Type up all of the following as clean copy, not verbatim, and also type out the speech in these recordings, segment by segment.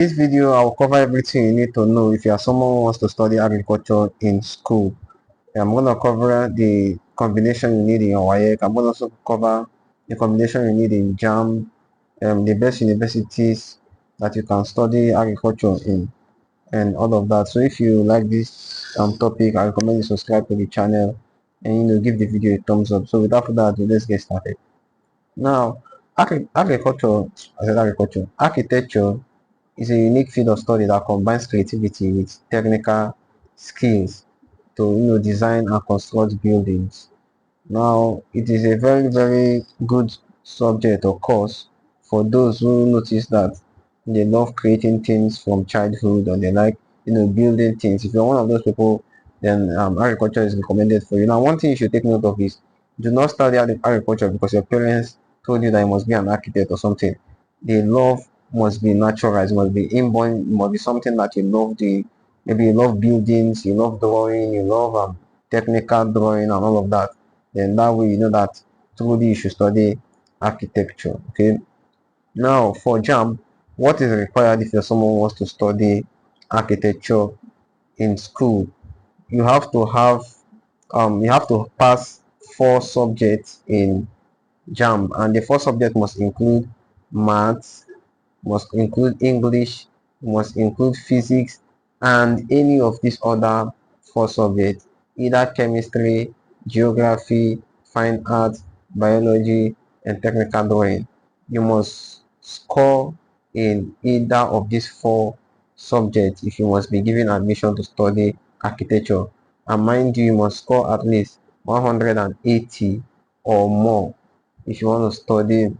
This video, I'll cover everything you need to know if you are someone who wants to study agriculture in school. I'm going to cover the combination you need in your Waec. I'm going to also cover the combination you need in Jamb, the best universities that you can study agriculture in, and all of that. So if you like this topic, I recommend you subscribe to the channel and give the video a thumbs up. So without further ado, let's get started. Now, agriculture, I said agriculture, architecture is a unique field of study that combines creativity with technical skills to design and construct buildings. Now, it is a very good subject or course for those who notice that they love creating things from childhood, or they like building things. If you're one of those people, then agriculture is recommended for you. Now, one thing you should take note of is, do not study agriculture because your parents told you that you must be an architect or something. The love must be naturalized, must be inborn, must be something that you love doing. Maybe you love buildings, you love drawing, you love technical drawing and all of that. Then that way you know that truly you should study architecture. Okay. Now for Jamb, what is required if you're someone who wants to study architecture in school? You have to have you have to pass 4 subjects in Jamb, and the 4 subjects must include maths, must include English, must include physics, and any of these other 4 subjects, either chemistry, geography, fine arts, biology, and technical drawing. You must score in either of these 4 subjects if you must be given admission to study architecture. And mind you, you must score at least 180 or more if you want to study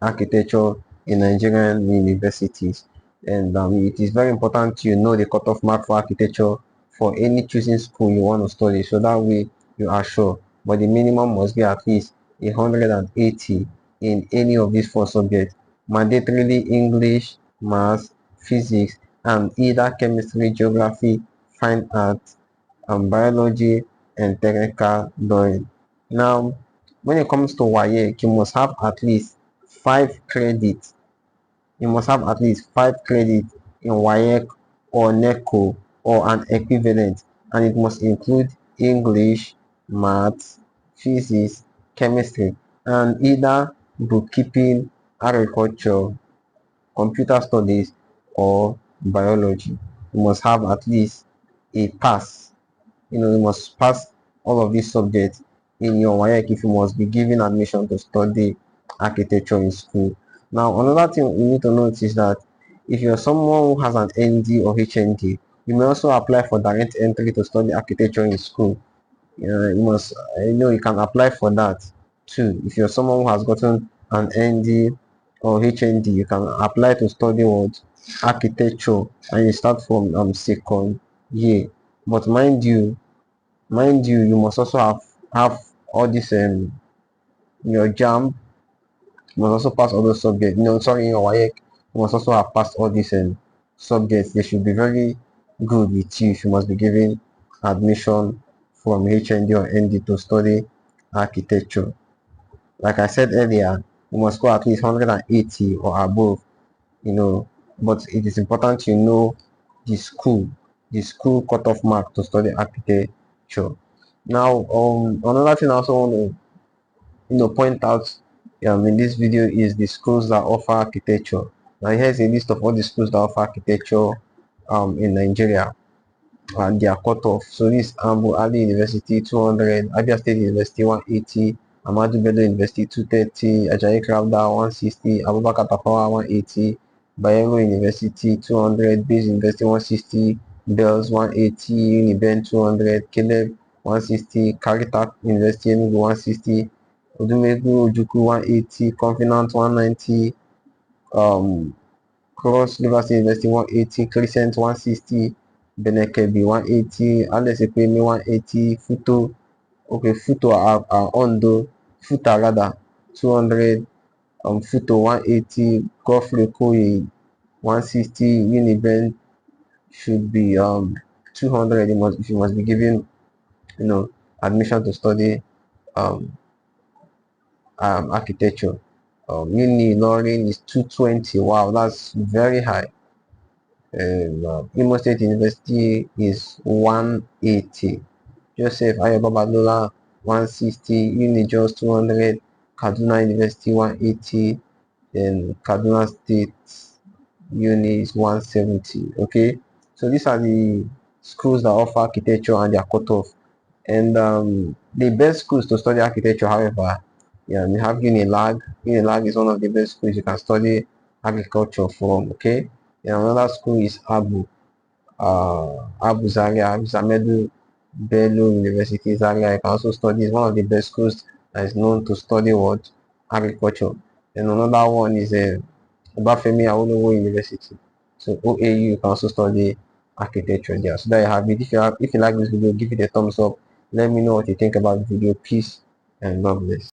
architecture in Nigerian universities. And it is very important you know the cutoff mark for architecture for any choosing school you want to study, so that way you are sure. But the minimum must be at least 180 in any of these 4 subjects, mandatorily English, maths, physics, and either chemistry, geography, fine arts, and biology, and technical drawing. Now, when it comes to Waec, you must have at least 5 credits. You must have at least 5 credits in Waec or NECO or an equivalent, and it must include English, maths, physics, chemistry, and either bookkeeping, agriculture, computer studies, or biology. You must have at least a pass. You must pass all of these subjects in your Waec if you must be given admission to study architecture in school. Now, another thing you need to note is that if you're someone who has an ND or HND, you may also apply for direct entry to study architecture in school. You must, you can apply for that too. If you're someone who has gotten an ND or HND, you can apply to study what architecture, and you start from second year. But mind you, you must also have all this your Jamb. You must also pass all those subjects. Sorry, in your Waec, you must also have passed all these subjects. They should be very good with you if you must be given admission from HND or ND to study architecture. Like I said earlier, you must score at least 180 or above. But it is important you know the school, the school cutoff mark to study architecture. Now, another thing I also want to point out in this video is the schools that offer architecture. Now here's a list of all the schools that offer architecture in Nigeria and their cutoff. So this Ambu Ali University 200, Abia State University 180, Amadu Bello University 230, Ajayi Crowther 160, Abubakar Tafawa 180, Bayero University 200, Base University 160, Bells 180, Uniben 200, Caleb 160, Caritas University Enugu 160, Odumegu Ojukwu 180, Confidant 190, um, Cross Rivers University 180, Crescent 160, Benekebi 180, Alex Epemi 180, Futo are Ondo, Futa rather 200, Futo 180, Godfrey Okoye 160, Uniben should be 200. You must be given admission to study um, architecture. Uni Loring is 220. Wow, that's very high. Imo State University is 180. Joseph Ayo Babalola 160. Unijust 200. Kaduna University 180. Then Kaduna State Uni is 170. Okay, so these are the schools that offer architecture and their cutoff. And the best schools to study architecture, however, yeah, we have Unilag. Unilag is one of the best schools you can study agriculture from. Okay, and another school is Abu Zaria, Zamedu Bello University Zaria. You can also study. It's one of the best schools that is known to study what agriculture. And another one is Obafemi Awolowo University. So OAU, you can also study architecture there. So there you have it. If you like this video, give it a thumbs up. Let me know what you think about the video. Peace and God bless.